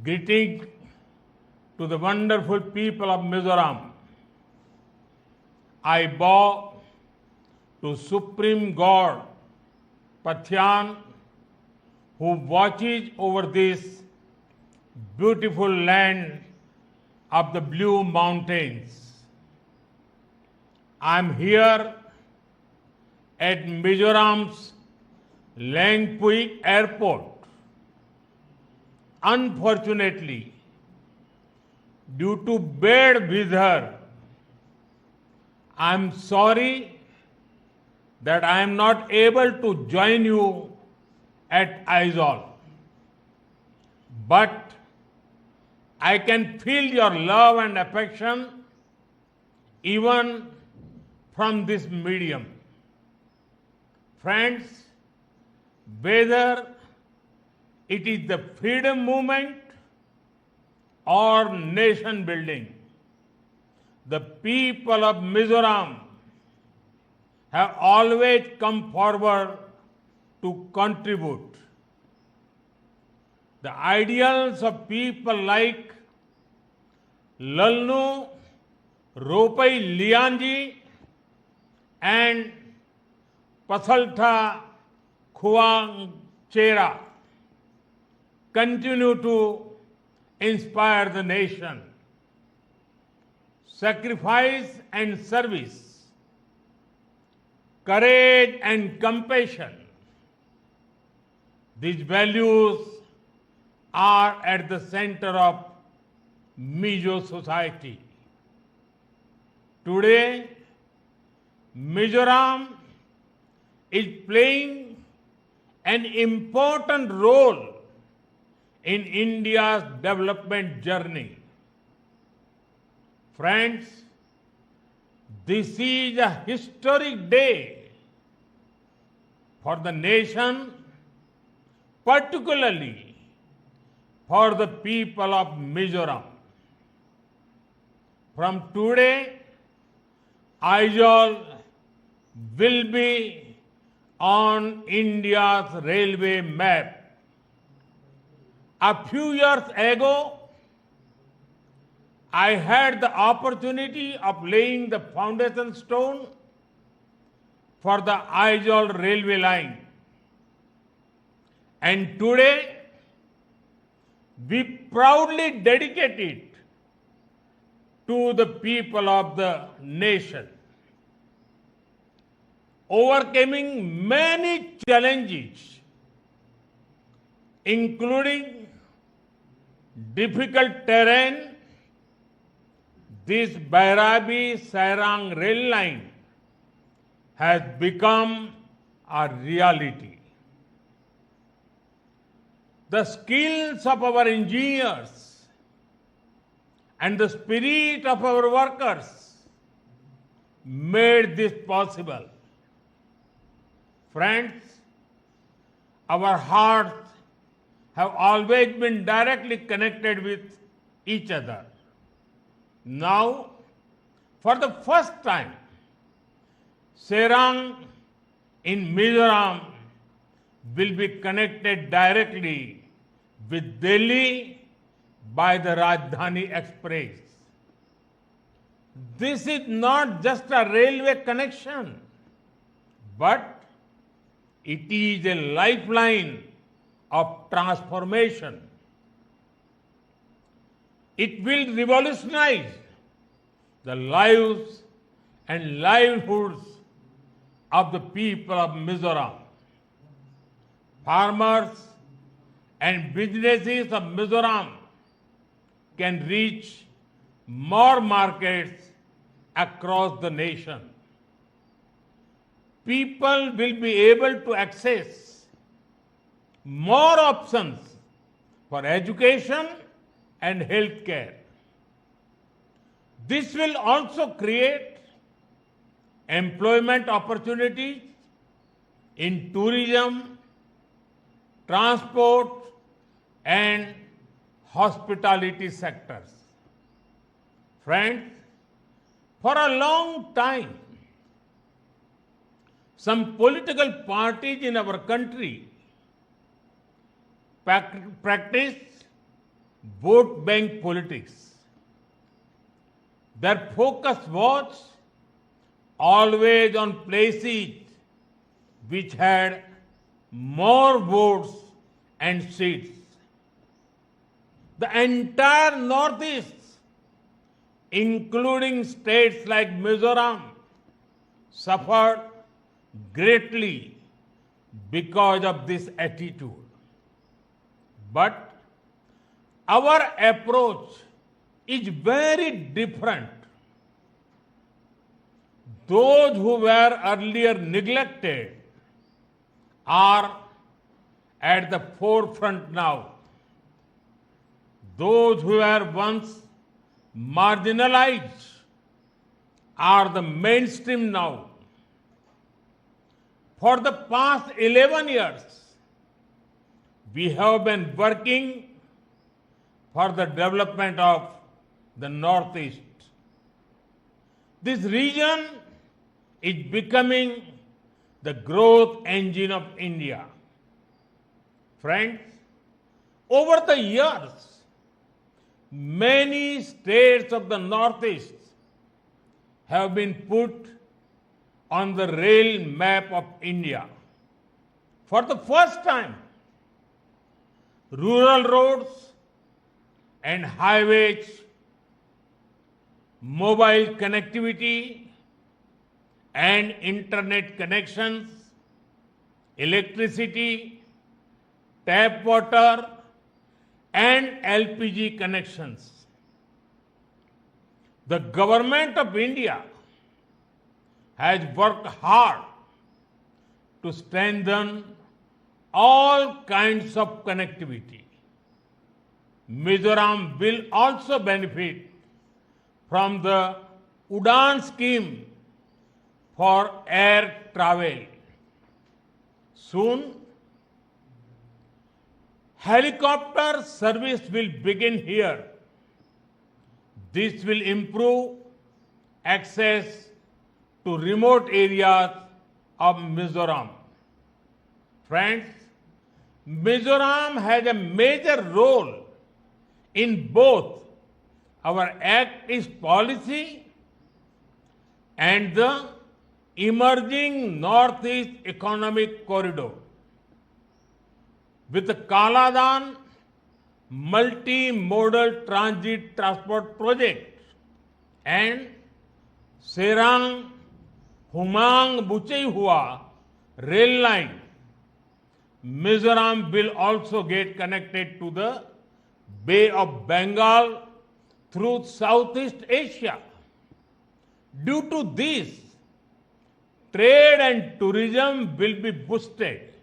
Greeting to the wonderful people of Mizoram. I bow to Supreme God Pathian, who watches over this beautiful land of the Blue Mountains. I am here at Mizoram's Langpui Airport. Unfortunately, due to bad weather, I am sorry that I am not able to join you at Aizawl. But I can feel your love and affection even from this medium. Friends, whether it is the freedom movement or nation building, the people of Mizoram have always come forward to contribute. The ideals of people like Lalnu Ropai Lianji and Pasalta Khuangchera continue to inspire the nation. Sacrifice and service, courage and compassion, these values are at the center of Mizo society. Today, Mizoram is playing an important role in India's development journey. Friends, this is a historic day for the nation, particularly for the people of Mizoram. From today, Aizawl will be on India's railway map. A few years ago, I had the opportunity of laying the foundation stone for the Aizawl railway line. And today, we proudly dedicate it to the people of the nation. Overcoming many challenges, including difficult terrain, this Bairabi-Sairang rail line has become a reality. The skills of our engineers and the spirit of our workers made this possible. Friends, our hearts have always been directly connected with each other. Now, for the first time, Sairang in Mizoram will be connected directly with Delhi by the Rajdhani Express. This is not just a railway connection, but it is a lifeline of transformation. It will revolutionize the lives and livelihoods of the people of Mizoram. Farmers and businesses of Mizoram can reach more markets across the nation. People will be able to access more options for education and healthcare. This will also create employment opportunities in tourism, transport, and hospitality sectors. Friends, for a long time, some political parties in our country practice vote bank politics. Their focus was always on places which had more votes and seats. The entire Northeast, including states like Mizoram, suffered greatly because of this attitude. But our approach is very different. Those who were earlier neglected are at the forefront now. Those who were once marginalized are the mainstream now. For the past 11 years, we have been working for the development of the Northeast. This region is becoming the growth engine of India. Friends, over the years, many states of the Northeast have been put on the rail map of India. For the first time, rural roads and highways, mobile connectivity and internet connections, electricity, tap water and LPG connections. The government of India has worked hard to strengthen all kinds of connectivity. Mizoram will also benefit from the Udan scheme for air travel. Soon, helicopter service will begin here. This will improve access to remote areas of Mizoram. Friends, Mizoram has a major role in both our Act East policy and the emerging Northeast Economic Corridor. With the Kaladan multimodal transit transport project and Serang Humang Buchehua rail line, Mizoram will also get connected to the Bay of Bengal through Southeast Asia. Due to this, trade and tourism will be boosted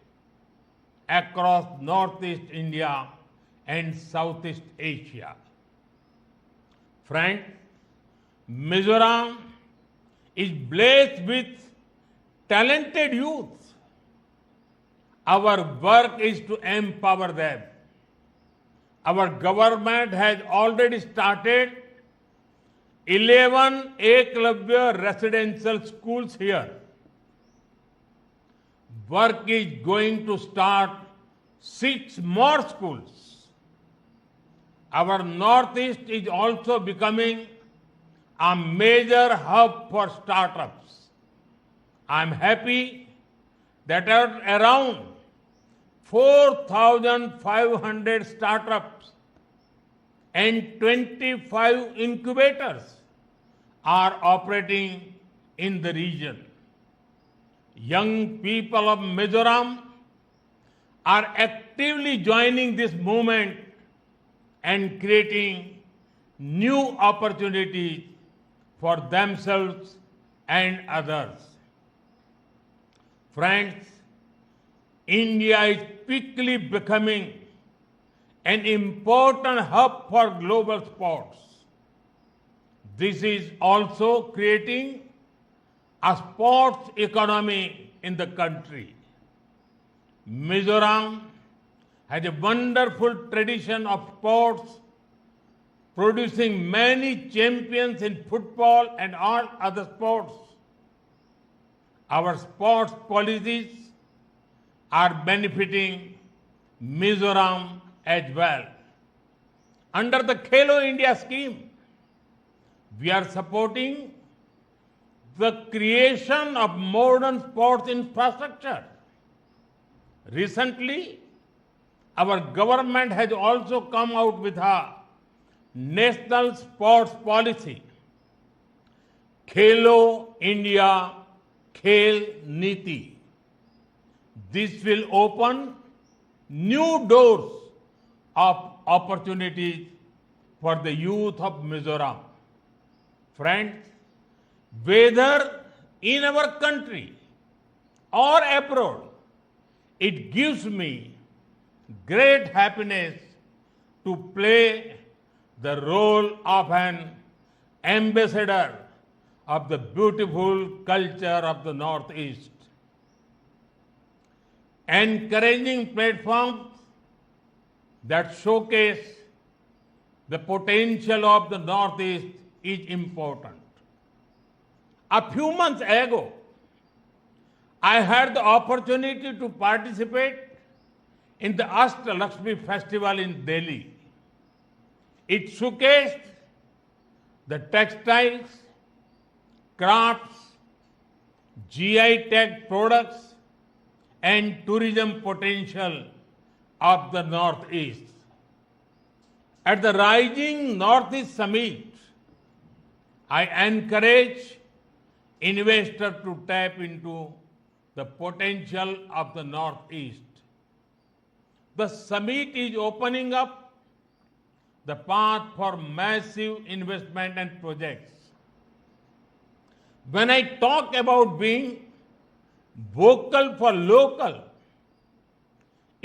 across Northeast India and Southeast Asia. Friends, Mizoram is blessed with talented youth. Our work is to empower them. Our government has already started 11 Eklavya residential schools here. Work is going to start 6 more schools. Our Northeast is also becoming a major hub for startups. I'm happy that around 4,500 startups and 25 incubators are operating in the region. Young people of Mizoram are actively joining this movement and creating new opportunities for themselves and others. Friends, India is quickly becoming an important hub for global sports. This is also creating a sports economy in the country. Mizoram has a wonderful tradition of sports, producing many champions in football and all other sports. Our sports policies are benefiting Mizoram as well. Under the Khelo India scheme, we are supporting the creation of modern sports infrastructure. Recently, our government has also come out with a national sports policy, Khelo India Khel Niti. This will open new doors of opportunities for the youth of Mizoram. Friends, whether in our country or abroad, it gives me great happiness to play the role of an ambassador of the beautiful culture of the Northeast. Encouraging platforms that showcase the potential of the Northeast is important. A few months ago, I had the opportunity to participate in the Ashtalakshmi festival in Delhi. It showcased the textiles, crafts, GI tag products, and tourism potential of the Northeast. At the Rising Northeast Summit, I encourage investors to tap into the potential of the Northeast. The summit is opening up the path for massive investment and projects. When I talk about being vocal for local,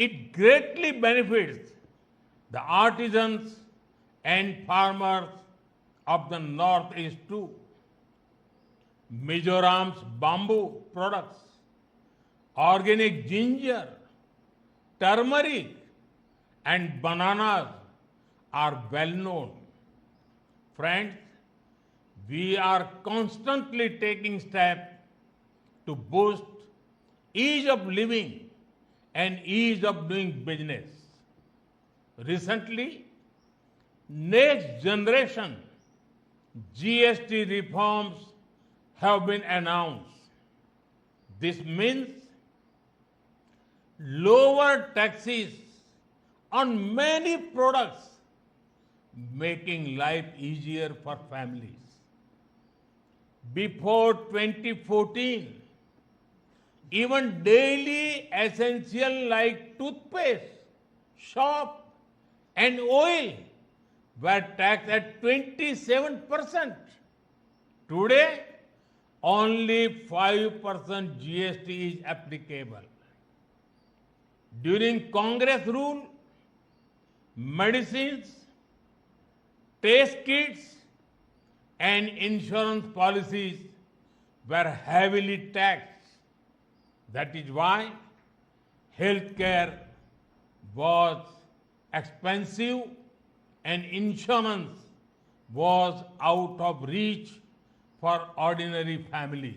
it greatly benefits the artisans and farmers of the Northeast too. Mizoram's bamboo products, organic ginger, turmeric, and bananas are well known. Friends, we are constantly taking steps to boost ease of living and ease of doing business. Recently, next generation GST reforms have been announced. This means lower taxes on many products, making life easier for families. Before 2014, even daily essential like toothpaste, soap, and oil were taxed at 27%. Today, only 5% GST is applicable. During Congress rule, medicines, test kits, and insurance policies were heavily taxed. That is why healthcare was expensive and insurance was out of reach for ordinary families.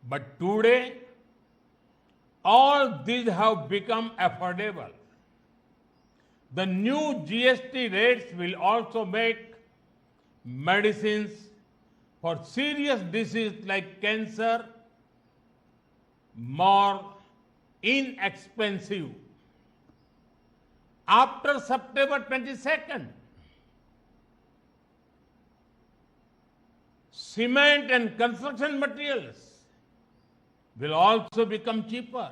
But today, all these have become affordable. The new GST rates will also make medicines for serious diseases like cancer more inexpensive. After September 22nd, cement and construction materials will also become cheaper.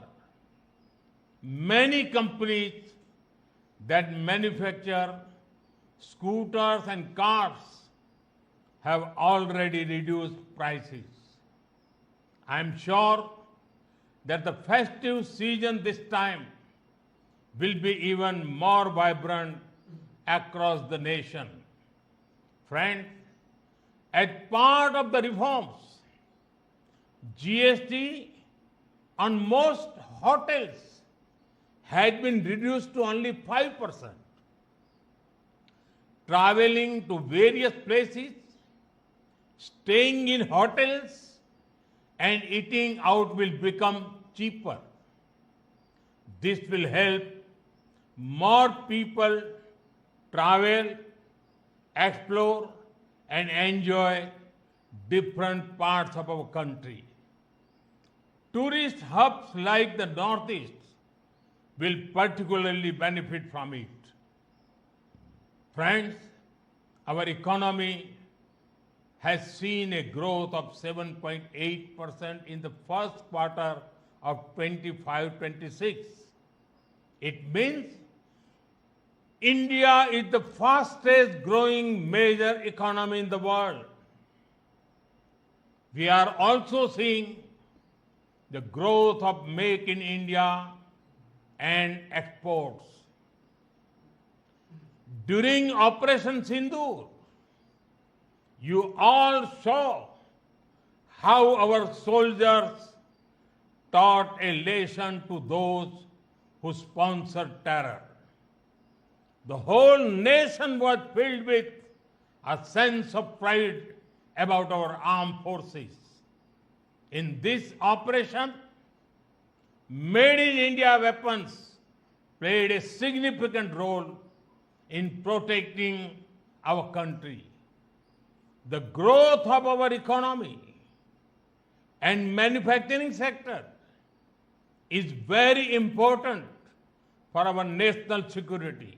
Many companies that manufacture scooters and cars have already reduced prices. I am sure that the festive season this time will be even more vibrant across the nation. Friends, as part of the reforms, GST on most hotels had been reduced to only 5%. Traveling to various places, staying in hotels, and eating out will become cheaper. This will help more people travel, explore, and enjoy different parts of our country. Tourist hubs like the Northeast will particularly benefit from it. Friends, our economy has seen a growth of 7.8% in the first quarter of 25-26. It means India is the fastest growing major economy in the world. We are also seeing the growth of Make in India and exports. During Operation Sindoor, you all saw how our soldiers taught a lesson to those who sponsored terror. The whole nation was filled with a sense of pride about our armed forces. In this operation, Made in India weapons played a significant role in protecting our country. The growth of our economy and manufacturing sector is very important for our national security.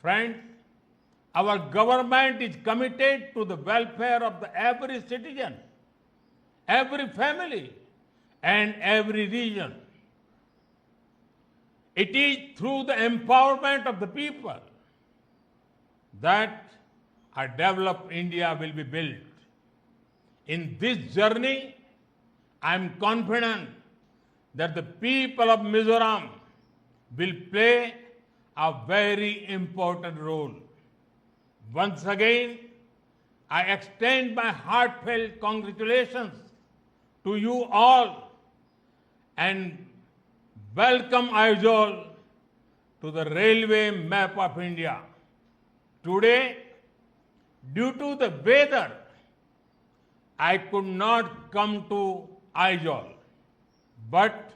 Friends, our government is committed to the welfare of every citizen, every family, and every region. It is through the empowerment of the people that a developed India will be built. In this journey, I am confident that the people of Mizoram will play a very important role. Once again, I extend my heartfelt congratulations to you all and welcome Aizawl to the railway map of India. Today, due to the weather, I could not come to Aizawl, but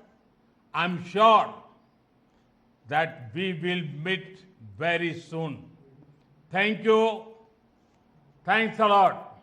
I'm sure that we will meet very soon. Thank you. Thanks a lot.